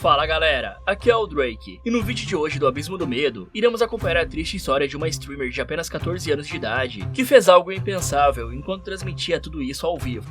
Fala galera, aqui é o Drake, e no vídeo de hoje do Abismo do Medo, iremos acompanhar a triste história de uma streamer de apenas 14 anos de idade, que fez algo impensável enquanto transmitia tudo isso ao vivo.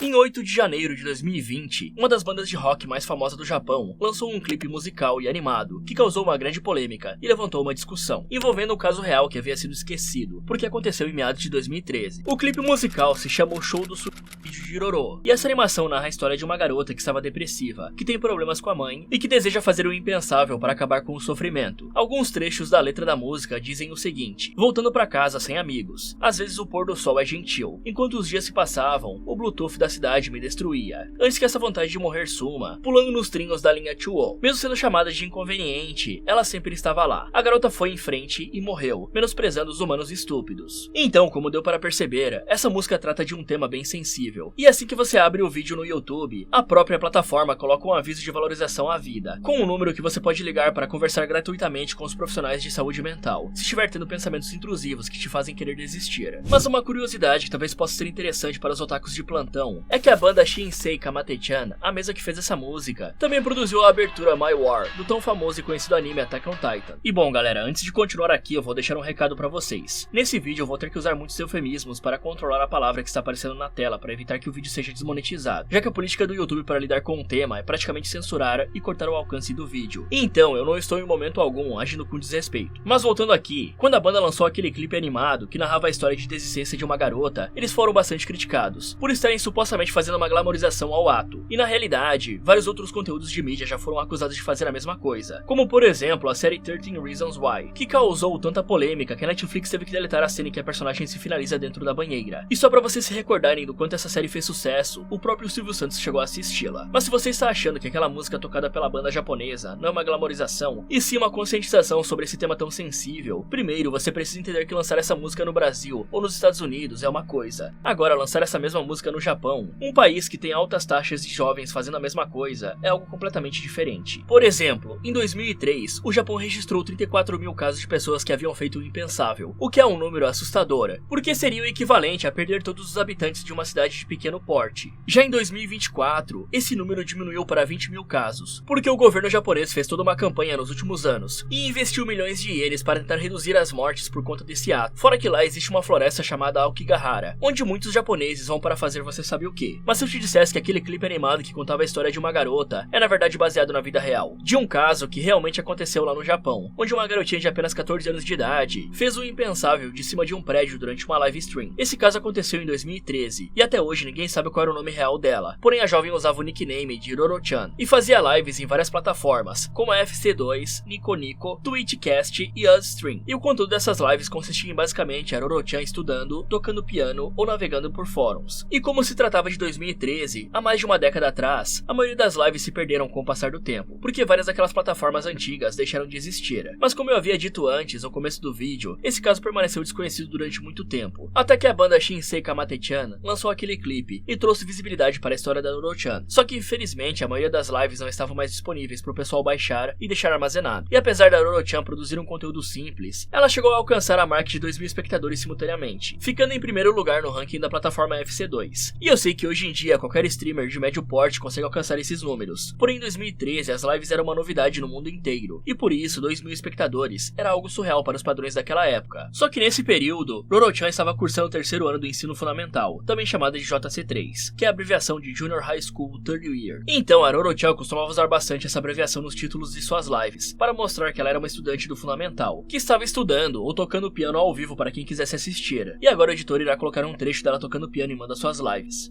Em 8 de janeiro de 2020, uma das bandas de rock mais famosas do Japão lançou um clipe musical e animado que causou uma grande polêmica e levantou uma discussão, envolvendo o caso real que havia sido esquecido, porque aconteceu em meados de 2013. O clipe musical se chama O Show do Suicídio de Roro, e essa animação narra a história de uma garota que estava depressiva, que tem problemas com a mãe e que deseja fazer o impensável para acabar com o sofrimento. Alguns trechos da letra da música dizem o seguinte: voltando para casa sem amigos, às vezes o pôr do sol é gentil, enquanto os dias se passavam, o Bluetooth da cidade me destruía, antes que essa vontade de morrer suma, pulando nos trilhos da linha 2O. Mesmo sendo chamada de inconveniente, ela sempre estava lá. A garota foi em frente e morreu, menosprezando os humanos estúpidos. Então, como deu para perceber, essa música trata de um tema bem sensível. E assim que você abre o vídeo no YouTube, a própria plataforma coloca um aviso de valorização à vida, com um número que você pode ligar para conversar gratuitamente com os profissionais de saúde mental, se estiver tendo pensamentos intrusivos que te fazem querer desistir. Mas uma curiosidade que talvez possa ser interessante para os otakus de plantão é que a banda Shinsei Kamate-chan, a mesma que fez essa música, também produziu a abertura My War, do tão famoso e conhecido anime Attack on Titan. E bom galera, antes de continuar aqui eu vou deixar um recado pra vocês. Nesse vídeo eu vou ter que usar muitos eufemismos para controlar a palavra que está aparecendo na tela, para evitar que o vídeo seja desmonetizado, já que a política do YouTube para lidar com o tema é praticamente censurar e cortar o alcance do vídeo. Então eu não estou em momento algum agindo com desrespeito. Mas voltando aqui, quando a banda lançou aquele clipe animado que narrava a história de desistência de uma garota, eles foram bastante criticados, por estarem supostamente fazendo uma glamorização ao ato. E na realidade, vários outros conteúdos de mídia já foram acusados de fazer a mesma coisa, como por exemplo a série 13 Reasons Why, que causou tanta polêmica que a Netflix teve que deletar a cena em que a personagem se finaliza dentro da banheira. E só pra vocês se recordarem do quanto essa série fez sucesso, o próprio Silvio Santos chegou a assisti-la. Mas se você está achando que aquela música tocada pela banda japonesa não é uma glamorização, e sim uma conscientização sobre esse tema tão sensível, primeiro você precisa entender que lançar essa música no Brasil ou nos Estados Unidos é uma coisa. Agora, lançar essa mesma música no Japão, um país que tem altas taxas de jovens fazendo a mesma coisa, é algo completamente diferente. Por exemplo, em 2003, o Japão registrou 34 mil casos de pessoas que haviam feito o impensável, o que é um número assustador, porque seria o equivalente a perder todos os habitantes de uma cidade de pequeno porte. Já em 2024, esse número diminuiu para 20 mil casos, porque o governo japonês fez toda uma campanha nos últimos anos, e investiu milhões de ienes para tentar reduzir as mortes por conta desse ato. Fora que lá existe uma floresta chamada Aokigahara, onde muitos japoneses vão para fazer você sabe o que. Mas se eu te dissesse que aquele clipe animado que contava a história de uma garota é na verdade baseado na vida real, de um caso que realmente aconteceu lá no Japão, onde uma garotinha de apenas 14 anos de idade fez o impensável de cima de um prédio durante uma live stream. Esse caso aconteceu em 2013, e até hoje ninguém sabe qual era o nome real dela, porém a jovem usava o nickname de Roro-chan, e fazia lives em várias plataformas, como a FC2, Nico Nico, Twitchcast e Ustream. E o conteúdo dessas lives consistia em basicamente a Roro-chan estudando, tocando piano ou navegando por fóruns. E como se tratava de 2013, há mais de uma década atrás, a maioria das lives se perderam com o passar do tempo, porque várias daquelas plataformas antigas deixaram de existir. Mas como eu havia dito antes, no começo do vídeo, esse caso permaneceu desconhecido durante muito tempo, até que a banda Shinsei Kamate-chan lançou aquele clipe e trouxe visibilidade para a história da Roro-chan. Só que infelizmente a maioria das lives não estavam mais disponíveis para o pessoal baixar e deixar armazenado. E apesar da Roro-chan produzir um conteúdo simples, ela chegou a alcançar a marca de 2.000 espectadores simultaneamente, ficando em primeiro lugar no ranking da plataforma FC2. E eu sei que hoje em dia qualquer streamer de médio porte consegue alcançar esses números, porém em 2013 as lives eram uma novidade no mundo inteiro, e por isso 2.000 espectadores era algo surreal para os padrões daquela época. Só que nesse período, Roro-chan estava cursando o terceiro ano do ensino fundamental, também chamada de JC3, que é a abreviação de Junior High School Third Year. Então a Roro-chan costumava usar bastante essa abreviação nos títulos de suas lives, para mostrar que ela era uma estudante do fundamental, que estava estudando ou tocando piano ao vivo para quem quisesse assistir. E agora o editor irá colocar um trecho dela tocando piano em uma das suas lives.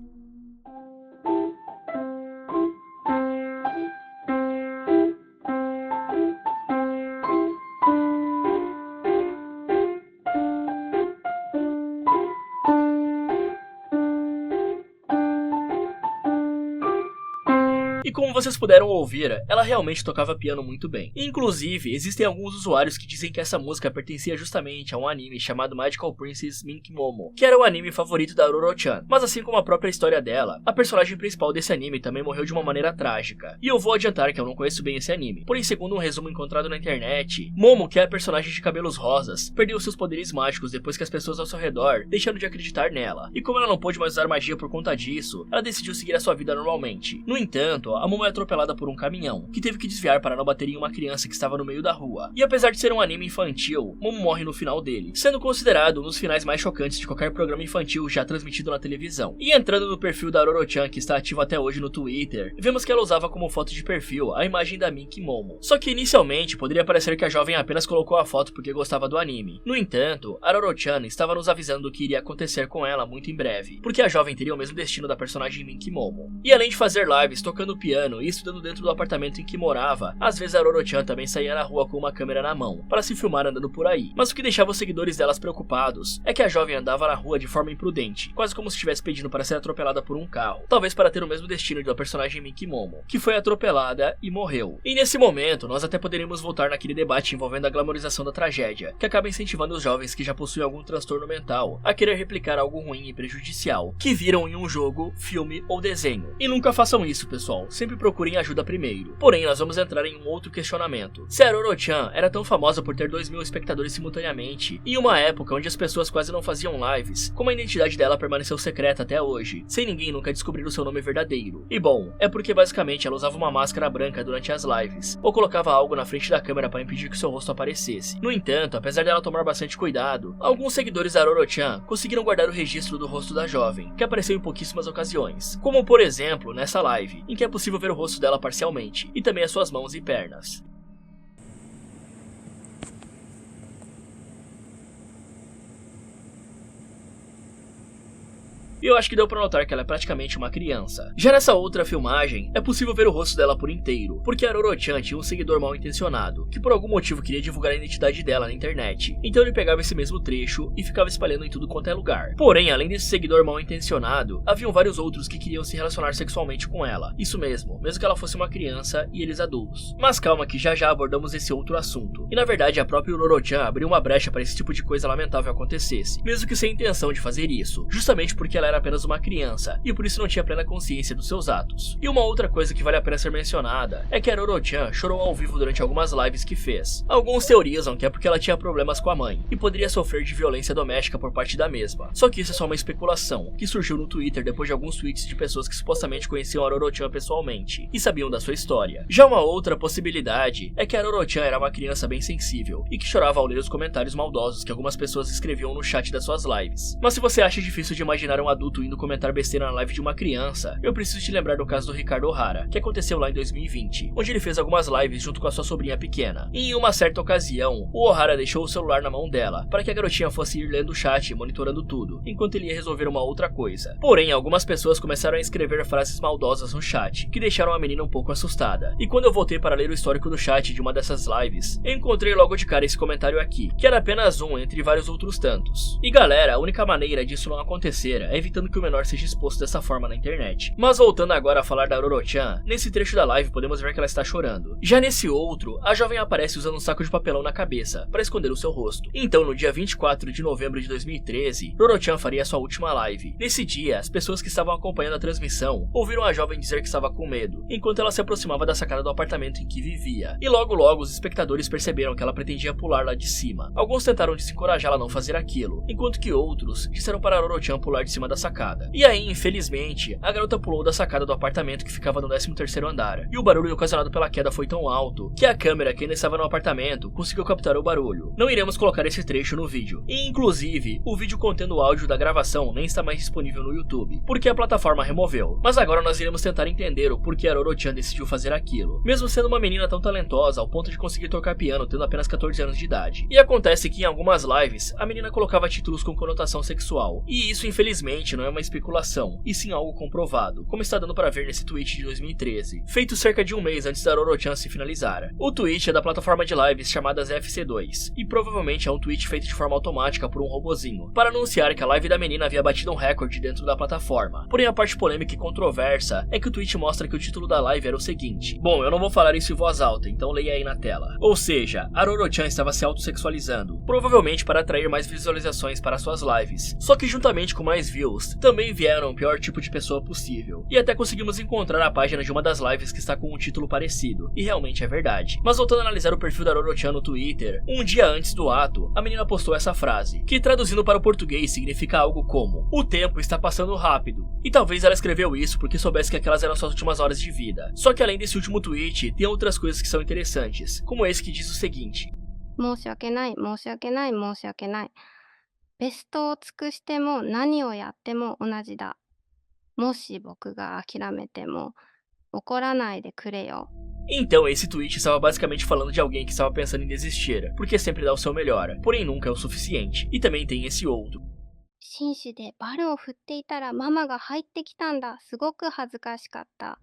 E como vocês puderam ouvir, ela realmente tocava piano muito bem. Inclusive, existem alguns usuários que dizem que essa música pertencia justamente a um anime chamado Magical Princess Minky Momo, que era o anime favorito da Aroro-chan. Mas assim como a própria história dela, a personagem principal desse anime também morreu de uma maneira trágica. E eu vou adiantar que eu não conheço bem esse anime. Porém, segundo um resumo encontrado na internet, Momo, que é a personagem de cabelos rosas, perdeu seus poderes mágicos depois que as pessoas ao seu redor deixaram de acreditar nela. E como ela não pôde mais usar magia por conta disso, ela decidiu seguir a sua vida normalmente. No entanto, a Momo é atropelada por um caminhão, que teve que desviar para não bater em uma criança que estava no meio da rua. E apesar de ser um anime infantil, Momo morre no final dele, sendo considerado um dos finais mais chocantes de qualquer programa infantil já transmitido na televisão. E entrando no perfil da Aroro-chan, que está ativo até hoje no Twitter, vemos que ela usava como foto de perfil a imagem da Minky Momo. Só que inicialmente poderia parecer que a jovem apenas colocou a foto porque gostava do anime. No entanto, Aroro-chan estava nos avisando do que iria acontecer com ela muito em breve, porque a jovem teria o mesmo destino da personagem Minky Momo. E além de fazer lives tocando piano e estudando dentro do apartamento em que morava, às vezes a Aroro-chan também saía na rua com uma câmera na mão, para se filmar andando por aí. Mas o que deixava os seguidores delas preocupados é que a jovem andava na rua de forma imprudente, quase como se estivesse pedindo para ser atropelada por um carro, talvez para ter o mesmo destino da personagem Minky Momo, que foi atropelada e morreu. E nesse momento, nós até poderíamos voltar naquele debate envolvendo a glamorização da tragédia, que acaba incentivando os jovens que já possuem algum transtorno mental a querer replicar algo ruim e prejudicial, que viram em um jogo, filme ou desenho. E nunca façam isso, pessoal, sempre procurem ajuda primeiro. Porém, nós vamos entrar em um outro questionamento. Se a Aroro-chan era tão famosa por ter 2.000 espectadores simultaneamente, em uma época onde as pessoas quase não faziam lives, como a identidade dela permaneceu secreta até hoje, sem ninguém nunca descobrir o seu nome verdadeiro? E bom, é porque basicamente ela usava uma máscara branca durante as lives, ou colocava algo na frente da câmera para impedir que seu rosto aparecesse. No entanto, apesar dela tomar bastante cuidado, alguns seguidores da Aroro-chan conseguiram guardar o registro do rosto da jovem, que apareceu em pouquíssimas ocasiões, como por exemplo nessa live, em que é possível ver o rosto dela parcialmente, e também as suas mãos e pernas. E eu acho que deu pra notar que ela é praticamente uma criança. Já nessa outra filmagem, é possível ver o rosto dela por inteiro, porque a Aroro-chan tinha um seguidor mal intencionado, que por algum motivo queria divulgar a identidade dela na internet. Então ele pegava esse mesmo trecho e ficava espalhando em tudo quanto é lugar. Porém, além desse seguidor mal intencionado, haviam vários outros que queriam se relacionar sexualmente com ela. Isso mesmo que ela fosse uma criança e eles adultos. Mas calma que já já abordamos esse outro assunto. E na verdade a própria Aroro-chan abriu uma brecha para esse tipo de coisa lamentável acontecesse, mesmo que sem intenção de fazer isso, justamente porque ela era apenas uma criança, e por isso não tinha plena consciência dos seus atos. E uma outra coisa que vale a pena ser mencionada é que a Aroro-chan chorou ao vivo durante algumas lives que fez. Alguns teorizam que é porque ela tinha problemas com a mãe, e poderia sofrer de violência doméstica por parte da mesma. Só que isso é só uma especulação, que surgiu no Twitter depois de alguns tweets de pessoas que supostamente conheciam a Aroro-chan pessoalmente, e sabiam da sua história. Já uma outra possibilidade é que a Aroro-chan era uma criança bem sensível, e que chorava ao ler os comentários maldosos que algumas pessoas escreviam no chat das suas lives. Mas se você acha difícil de imaginar um adulto indo comentar besteira na live de uma criança, eu preciso te lembrar do caso do Ricardo Ohara, que aconteceu lá em 2020, onde ele fez algumas lives junto com a sua sobrinha pequena. E em uma certa ocasião, o Ohara deixou o celular na mão dela, para que a garotinha fosse ir lendo o chat e monitorando tudo, enquanto ele ia resolver uma outra coisa. Porém, algumas pessoas começaram a escrever frases maldosas no chat, que deixaram a menina um pouco assustada. E quando eu voltei para ler o histórico do chat de uma dessas lives, eu encontrei logo de cara esse comentário aqui, que era apenas um entre vários outros tantos. E galera, a única maneira disso não acontecer é evitando que o menor seja exposto dessa forma na internet. Mas voltando agora a falar da Aroro-chan, nesse trecho da live podemos ver que ela está chorando. Já nesse outro, a jovem aparece usando um saco de papelão na cabeça, para esconder o seu rosto. Então, no dia 24 de novembro de 2013, Aroro-chan faria sua última live. Nesse dia, as pessoas que estavam acompanhando a transmissão ouviram a jovem dizer que estava com medo, enquanto ela se aproximava da sacada do apartamento em que vivia. E logo os espectadores perceberam que ela pretendia pular lá de cima. Alguns tentaram desencorajá-la a não fazer aquilo, enquanto que outros disseram para Aroro-chan pular de cima da sacada. E aí, infelizmente, a garota pulou da sacada do apartamento que ficava no 13º andar, e o barulho ocasionado pela queda foi tão alto que a câmera que ainda estava no apartamento conseguiu captar o barulho. Não iremos colocar esse trecho no vídeo, e inclusive, o vídeo contendo o áudio da gravação nem está mais disponível no YouTube, porque a plataforma removeu. Mas agora nós iremos tentar entender o porquê a Aroro-chan decidiu fazer aquilo, mesmo sendo uma menina tão talentosa ao ponto de conseguir tocar piano tendo apenas 14 anos de idade. E acontece que em algumas lives, a menina colocava títulos com conotação sexual, e isso infelizmente realmente não é uma especulação, e sim algo comprovado, como está dando para ver nesse tweet de 2013, feito cerca de um mês antes da Roro-chan se finalizar. O tweet é da plataforma de lives chamadas FC2, e provavelmente é um tweet feito de forma automática por um robozinho, para anunciar que a live da menina havia batido um recorde dentro da plataforma. Porém, a parte polêmica e controversa é que o tweet mostra que o título da live era o seguinte. Bom, eu não vou falar isso em voz alta, então leia aí na tela. Ou seja, a Roro-chan estava se autossexualizando, provavelmente para atrair mais visualizações para suas lives. Só que juntamente com mais views, também vieram o pior tipo de pessoa possível. E até conseguimos encontrar a página de uma das lives que está com um título parecido, e realmente é verdade. Mas voltando a analisar o perfil da Roro-chan no Twitter, um dia antes do ato, a menina postou essa frase, que traduzindo para o português significa algo como: o tempo está passando rápido. E talvez ela escreveu isso porque soubesse que aquelas eram suas últimas horas de vida. Só que além desse último tweet, tem outras coisas que são interessantes, como esse que diz o seguinte: 申し訳ない、申し訳ない、申し訳ない。ベストを尽くしても何をやっても同じだ。もし僕が諦めても怒らないでくれよ。 Então, esse tweet estava basicamente falando de alguém que estava pensando em desistir, porque sempre dá o seu melhor, porém nunca é o suficiente. E também tem esse outro. 紳士でバルを振っていたらママが入ってきたんだ。すごく恥ずかしかった。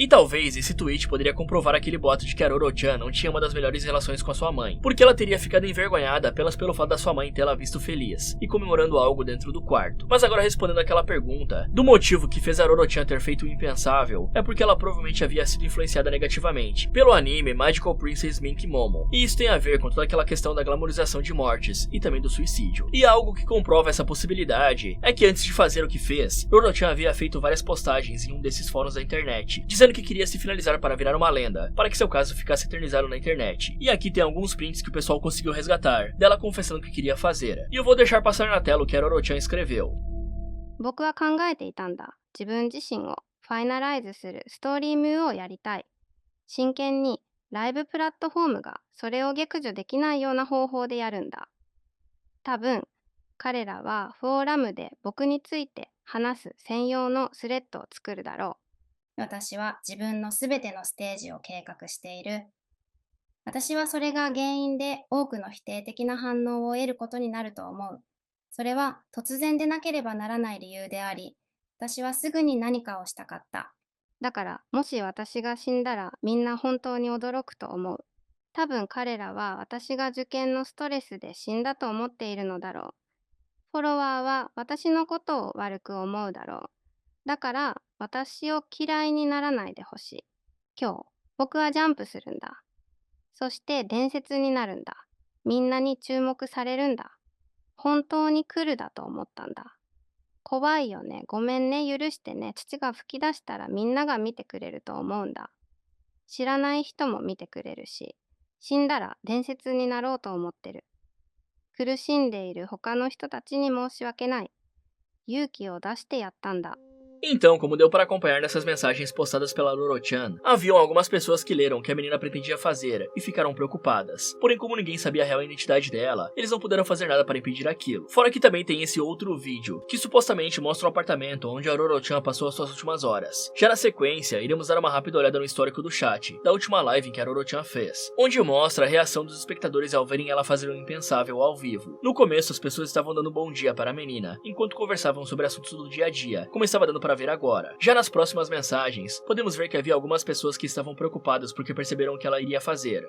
E talvez esse tweet poderia comprovar aquele boato de que a Roro-chan não tinha uma das melhores relações com a sua mãe, porque ela teria ficado envergonhada apenas pelo fato da sua mãe tê-la visto feliz e comemorando algo dentro do quarto. Mas agora respondendo aquela pergunta, do motivo que fez a Roro-chan ter feito o impensável, é porque ela provavelmente havia sido influenciada negativamente pelo anime Magical Princess Mink Momo, e isso tem a ver com toda aquela questão da glamorização de mortes e também do suicídio. E algo que comprova essa possibilidade é que antes de fazer o que fez, Roro-chan havia feito várias postagens em um desses fóruns da internet, dizendo que queria se finalizar para virar uma lenda, para que seu caso ficasse eternizado na internet. E aqui tem alguns prints que o pessoal conseguiu resgatar, dela confessando que queria fazer. E eu vou deixar passar na tela o que a Roro-chan escreveu. 僕は考えていたんだ。自分自身をファイナライズするストーリームーをやりたい。真剣にライブプラットフォームがそれを撃除できないような方法でやるんだ。多分彼らはフォーラムで僕について話す専用のスレッドを作るだろう。私は自分のすべてのステージを計画している。私はそれが原因で多くの否定的な反応を得ることになると思う。それは突然でなければならない理由であり、私はすぐに何かをしたかった。だからもし私が死んだらみんな本当に驚くと思う。多分彼らは私が受験のストレスで死んだと思っているのだろう。フォロワーは私のことを悪く思うだろう。だから私を嫌いにならないでほしい。今日僕はジャンプするんだ。そして伝説になるんだ。みんなに注目されるんだ。本当に来るだと思ったんだ。怖いよね。ごめんね。許してね。父が吹き出したらみんなが見てくれると思うんだ。知らない人も見てくれるし、死んだら伝説になろうと思ってる。苦しんでいる他の人たちに申し訳ない。勇気を出してやったんだ。 Então, como deu para acompanhar nessas mensagens postadas pela Roro-chan, haviam algumas pessoas que leram o que a menina pretendia fazer e ficaram preocupadas. Porém, como ninguém sabia a real identidade dela, eles não puderam fazer nada para impedir aquilo. Fora que também tem esse outro vídeo, que supostamente mostra um apartamento onde a Roro-chan passou as suas últimas horas. Já na sequência, iremos dar uma rápida olhada no histórico do chat, da última live em que a Roro-chan fez, onde mostra a reação dos espectadores ao verem ela fazer o impensável ao vivo. No começo, as pessoas estavam dando bom dia para a menina, enquanto conversavam sobre assuntos do dia a dia, como estava dando para ver agora. Já nas próximas mensagens, podemos ver que havia algumas pessoas que estavam preocupadas porque perceberam o que ela iria fazer.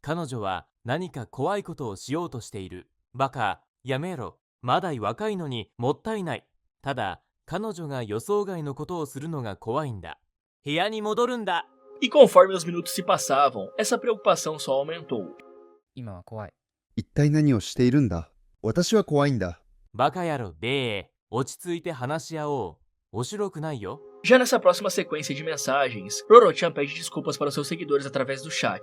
彼女は何か怖いことをしようとしている。バカ、やめろ。まだ若いのにもったいない。ただ、彼女が予想外のことをするのが怖いんだ。部屋に戻るんだ。 E conforme os minutos se passavam, essa preocupação só aumentou. 今は怖い。一体何をしているんだ。私は怖いんだ。バカ野郎、べー。落ち着いて話し合おう。面白くないよ。 Já nessa próxima sequência de mensagens, Roro-chan pede desculpas para os seus seguidores através do chat.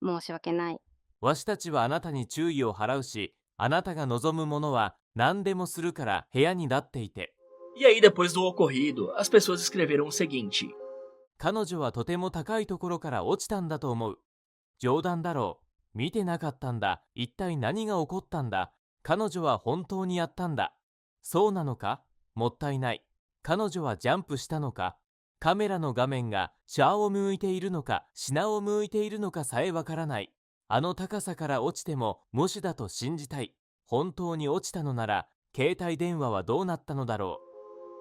申し訳ない。わしたちはあなたに注意を払うし、あなたが望むものは何でもするから部屋になっていて。 E aí, depois do ocorrido, as pessoas escreveram o seguinte. 彼女はとても高いところから落ちたんだと思う。冗談だろう。見てなかったんだ。一体何が起こったんだ。彼女は本当にやったんだ。そうなのか？もったいない。彼女はジャンプしたのか？カメラの画面が下を向いているのか下を向いているのかさえわからない。あの高さから落ちても無視だと信じたい。本当に落ちたのなら携帯電話はどうなったのだろう。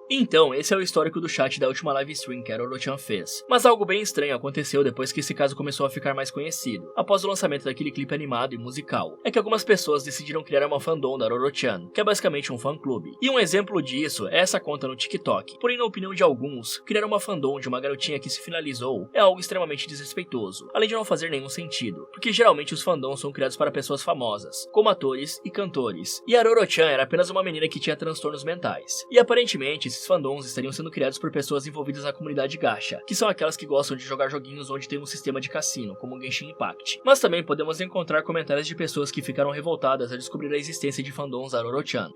Então, esse é o histórico do chat da última live stream que a Roro-chan fez. Mas algo bem estranho aconteceu depois que esse caso começou a ficar mais conhecido, após o lançamento daquele clipe animado e musical. É que algumas pessoas decidiram criar uma fandom da Roro-chan, que é basicamente um fã-clube. E um exemplo disso é essa conta no TikTok. Porém, na opinião de alguns, criar uma fandom de uma garotinha que se finalizou é algo extremamente desrespeitoso, além de não fazer nenhum sentido, porque geralmente os fandoms são criados para pessoas famosas, como atores e cantores. E a Roro-chan era apenas uma menina que tinha transtornos mentais. E aparentemente, esses fandoms estariam sendo criados por pessoas envolvidas na comunidade gacha, que são aquelas que gostam de jogar joguinhos onde tem um sistema de cassino, como o Genshin Impact. Mas também podemos encontrar comentários de pessoas que ficaram revoltadas ao descobrir a existência de fandoms da Roro-chan.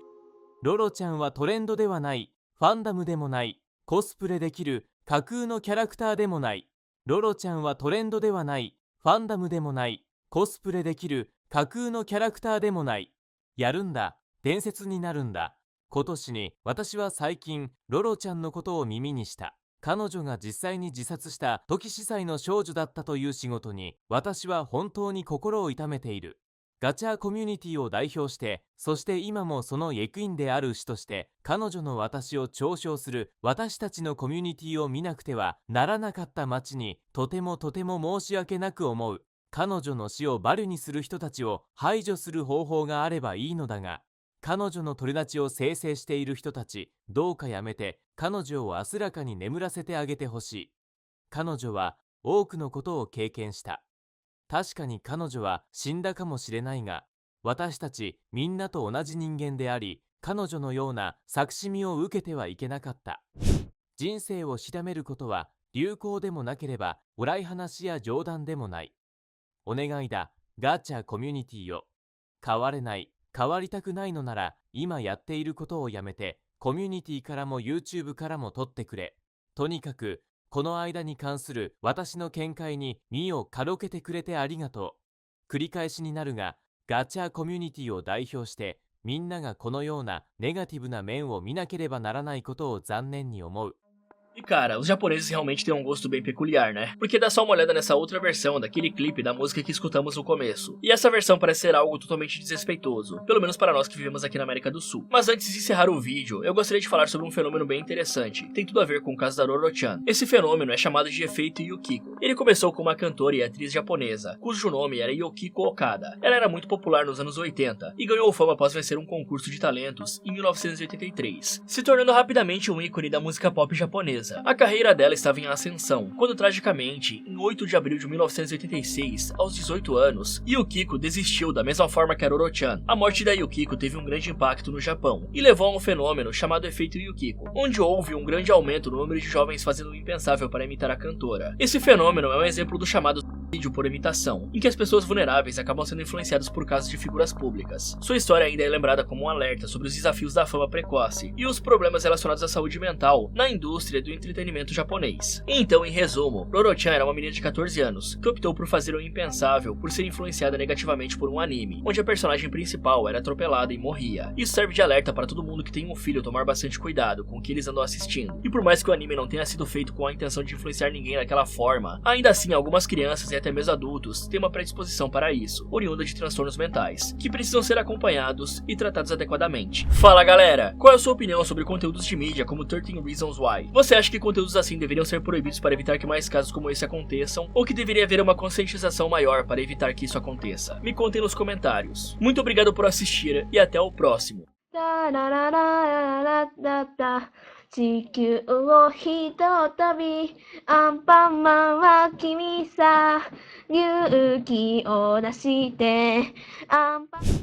ロロちゃんはトレンドではない、ファンダムでもない、コスプレできる架空のキャラクターでもない。ロロちゃんはトレンドではない、ファンダムでもない、コスプレできる架空のキャラクターでもない。やるんだ、伝説になるんだ。今年に私は最近ロロちゃんのことを耳にした。彼女が実際に自殺した時司祭の少女だったという仕事に私は本当に心を痛めている。ガチャコミュニティを代表して、そして今もその役員である主として彼女の私を嘲笑する私たちのコミュニティを見なくてはならなかった町にとても申し訳なく思う。彼女の死をバリにする人たちを排除する方法があればいいのだが、彼女の取り立ちを生成している人たち、どうかやめて彼女を安らかに眠らせてあげてほしい。彼女は多くのことを経験した。確かに彼女は死んだかもしれないが、私たちみんなと同じ人間であり、彼女のような作詞みを受けてはいけなかった。人生をしだめることは流行でもなければ笑い話や冗談でもない。お願いだ、ガチャコミュニティよ。変われない、変わりたくないのなら今やっていることをやめて、コミュニティからも YouTube からも取ってくれ。とにかくこの間に関する私の見解に身を軽けてくれてありがとう。繰り返しになるが、ガチャコミュニティを代表してみんながこのようなネガティブな面を見なければならないことを残念に思う。 E cara, os japoneses realmente têm um gosto bem peculiar, né? Porque dá só uma olhada nessa outra versão daquele clipe da música que escutamos no começo. E essa versão parece ser algo totalmente desrespeitoso, pelo menos para nós que vivemos aqui na América do Sul. Mas antes de encerrar o vídeo, eu gostaria de falar sobre um fenômeno bem interessante, que tem tudo a ver com o caso da Roro-chan. Esse fenômeno é chamado de efeito Yukiko. Ele começou com uma cantora e atriz japonesa, cujo nome era Yukiko Okada. Ela era muito popular nos anos 80 e ganhou fama após vencer um concurso de talentos em 1983, se tornando rapidamente um ícone da música pop japonesa. A carreira dela estava em ascensão, quando tragicamente, em 8 de abril de 1986, aos 18 anos, Yukiko desistiu da mesma forma que a Roro-chan. A morte da Yukiko teve um grande impacto no Japão, e levou a um fenômeno chamado efeito Yukiko, onde houve um grande aumento no número de jovens fazendo o impensável para imitar a cantora. Esse fenômeno é um exemplo do chamado suicídio por imitação, em que as pessoas vulneráveis acabam sendo influenciadas por casos de figuras públicas. Sua história ainda é lembrada como um alerta sobre os desafios da fama precoce e os problemas relacionados à saúde mental na indústria do entretenimento japonês. Então, em resumo, Roro-chan era uma menina de 14 anos, que optou por fazer o impensável por ser influenciada negativamente por um anime, onde a personagem principal era atropelada e morria. Isso serve de alerta para todo mundo que tem um filho tomar bastante cuidado com o que eles andam assistindo. E por mais que o anime não tenha sido feito com a intenção de influenciar ninguém daquela forma, ainda assim algumas crianças e até mesmo adultos têm uma predisposição para isso, oriunda de transtornos mentais, que precisam ser acompanhados e tratados adequadamente. Fala galera, qual é a sua opinião sobre conteúdos de mídia como 13 Reasons Why? Você acha que conteúdos assim deveriam ser proibidos para evitar que mais casos como esse aconteçam, ou que deveria haver uma conscientização maior para evitar que isso aconteça? Me contem nos comentários. Muito obrigado por assistir e até o próximo. 地球をひとたびアンパンマンは君さ勇気を出してアンパン